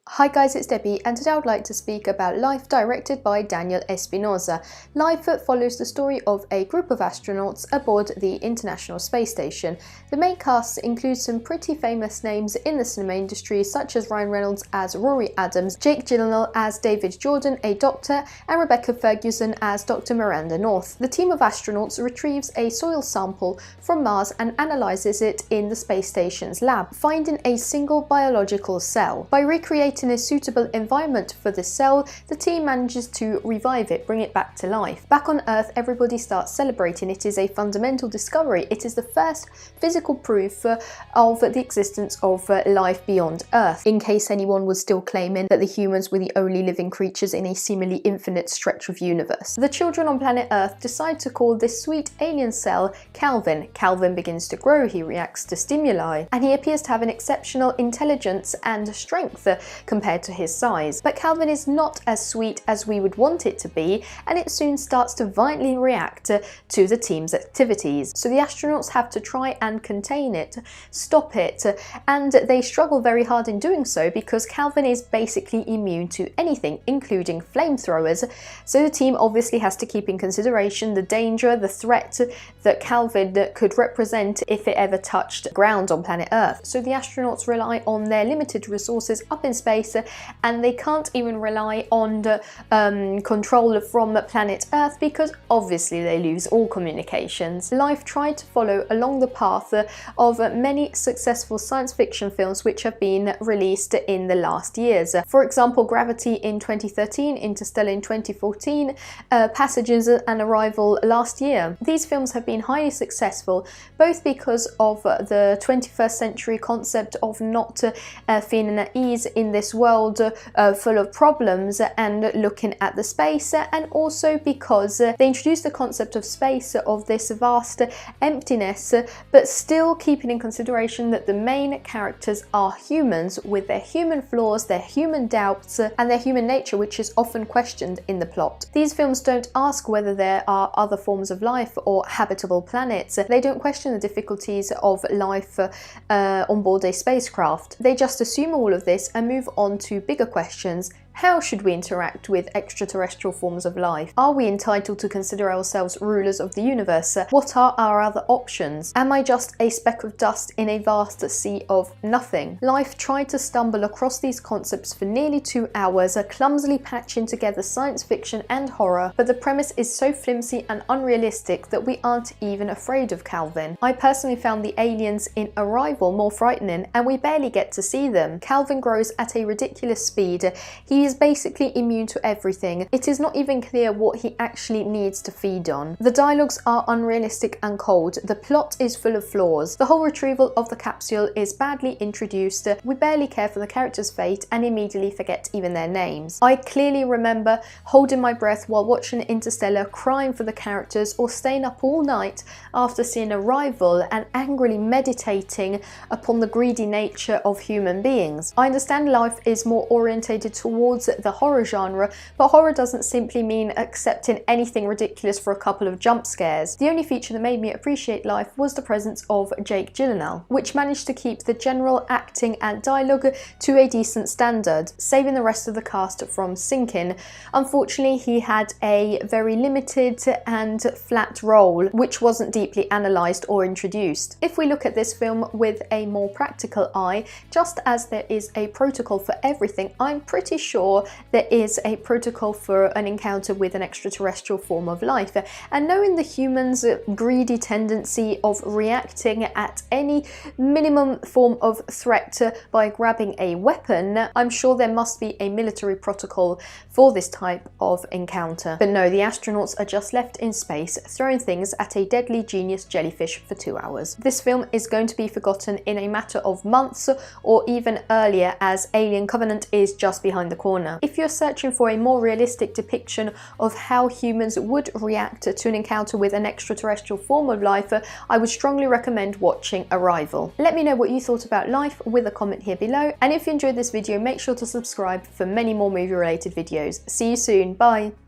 Hi guys, it's Debbie, and today I would like to speak about Life, directed by Daniel Espinosa. Life follows the story of a group of astronauts aboard the International Space Station. The main cast includes some pretty famous names in the cinema industry, such as Ryan Reynolds as Rory Adams, Jake Gyllenhaal as David Jordan, a doctor, and Rebecca Ferguson as Dr. Miranda North. The team of astronauts retrieves a soil sample from Mars and analyzes it in the space station's lab, finding a single biological cell. By recreating a suitable environment for the cell, the team manages to revive it, bring it back to life. Back on Earth, everybody starts celebrating. It is a fundamental discovery. It is the first physical proof of the existence of life beyond Earth, in case anyone was still claiming that the humans were the only living creatures in a seemingly infinite stretch of universe. The children on planet Earth decide to call this sweet alien cell Calvin. Calvin begins to grow, he reacts to stimuli, and he appears to have an exceptional intelligence and strength compared to his size. But Calvin is not as sweet as we would want it to be, and it soon starts to violently react to the team's activities. So the astronauts have to try and contain it, stop it, and they struggle very hard in doing so because Calvin is basically immune to anything, including flamethrowers. So the team obviously has to keep in consideration the danger, the threat that Calvin could represent if it ever touched ground on planet Earth. So the astronauts rely on their limited resources up in space, and they can't even rely on control from planet Earth because obviously they lose all communications. Life tried to follow along the path of many successful science fiction films which have been released in the last years. For example, Gravity in 2013, Interstellar in 2014, Passengers and Arrival last year. These films have been highly successful, both because of the 21st century concept of not feeling at ease in this world full of problems and looking at the space, and also because they introduced the concept of space, of this vast emptiness, but still keeping in consideration that the main characters are humans with their human flaws, their human doubts, and their human nature, which is often questioned in the plot. These films don't ask whether there are other forms of life or habitable planets. They don't question the difficulties of life on board a spacecraft. They just assume all of this and move on to bigger questions. How should we interact with extraterrestrial forms of life? Are we entitled to consider ourselves rulers of the universe? What are our other options? Am I just a speck of dust in a vast sea of nothing? Life tried to stumble across these concepts for nearly 2 hours, clumsily patching together science fiction and horror, but the premise is so flimsy and unrealistic that we aren't even afraid of Calvin. I personally found the aliens in Arrival more frightening, and we barely get to see them. Calvin grows at a ridiculous speed. He is basically immune to everything. It is not even clear what he actually needs to feed on. The dialogues are unrealistic and cold. The plot is full of flaws. The whole retrieval of the capsule is badly introduced. We barely care for the characters' fate and immediately forget even their names. I clearly remember holding my breath while watching Interstellar, crying for the characters, or staying up all night after seeing Arrival and angrily meditating upon the greedy nature of human beings. I understand Life is more orientated towards the horror genre, but horror doesn't simply mean accepting anything ridiculous for a couple of jump scares. The only feature that made me appreciate Life was the presence of Jake Gyllenhaal, which managed to keep the general acting and dialogue to a decent standard, saving the rest of the cast from sinking. Unfortunately, he had a very limited and flat role, which wasn't deeply analysed or introduced. If we look at this film with a more practical eye, just as there is a protocol for everything, I'm pretty sure there is a protocol for an encounter with an extraterrestrial form of life. And knowing the humans' greedy tendency of reacting at any minimum form of threat by grabbing a weapon, I'm sure there must be a military protocol for this type of encounter. But no, the astronauts are just left in space, throwing things at a deadly genius jellyfish for 2 hours. This film is going to be forgotten in a matter of months or even earlier, as Alien Covenant is just behind the corner. If you're searching for a more realistic depiction of how humans would react to an encounter with an extraterrestrial form of life, I would strongly recommend watching Arrival. Let me know what you thought about Life with a comment here below, and if you enjoyed this video, make sure to subscribe for many more movie related videos. See you soon, bye!